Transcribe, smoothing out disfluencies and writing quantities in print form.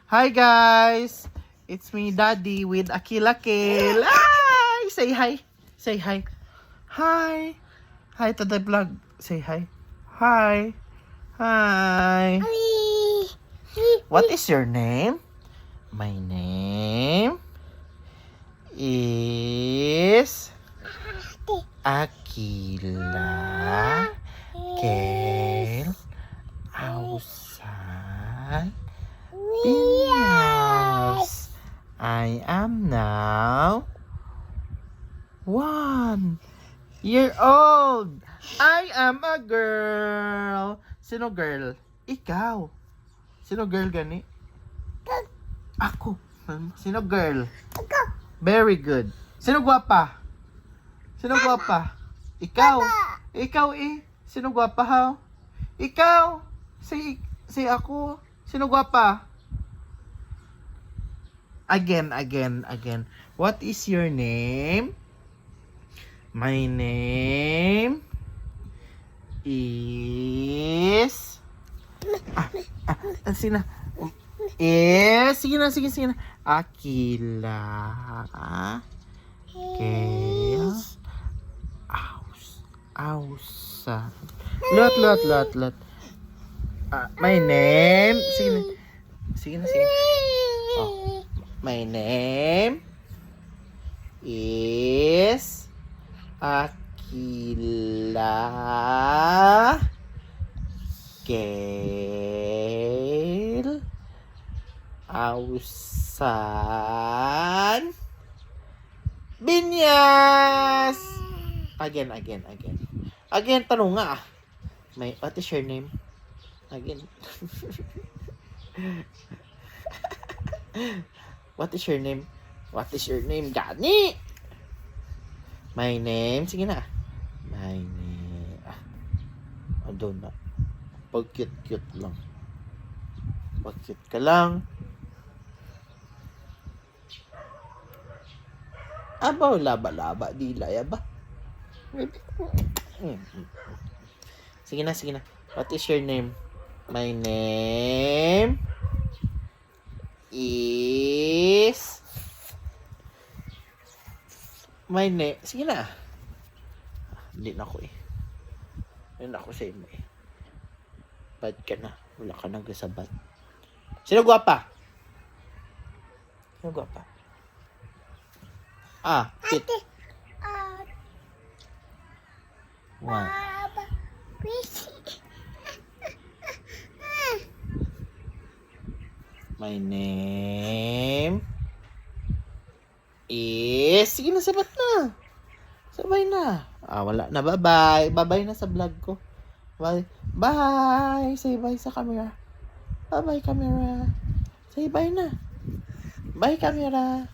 Hi guys! It's me, Daddy, with Akila Kale. Hi! Say hi. Say hi. Hi. Hi to the vlog. Say hi. Hi. Hi. What is your name? My name is Akila Kale Ausal Piñas. I am now 1 year old. I am a girl. Sino girl? Ikaw. Sino girl gani? Ako. Sino girl? Very good. Sino gwapa? Sino gwapa? Ikaw. Ikaw eh. Sino gwapa ha? Ikaw. Si ako. Sino gwapa? Again. What is your name? My name is sige na. Akila Kale Ausa. Lot. My name, sige na. Oh. My name is Akila Kale Ausan Binyas. Again, tanong nga. What is your name? Again. What is your name? Gani! My name, sige na. My name, doon na. Pag-cute lang. Pag-cute ka lang. Abaw, laba, dilay, ba? Sige na. What is your name? My name is... Sige na. Hindi na ako eh. Hindi na ako sa imo eh. Bad ka na. Wala ka nang gasabat. Sino gwapa? Kit. One. My name is... Sige na, sabat na. Sabay na. Wala na. Bye-bye. Bye-bye na sa vlog ko. Bye. Say bye sa camera. Bye-bye, camera. Say bye na. Bye, camera.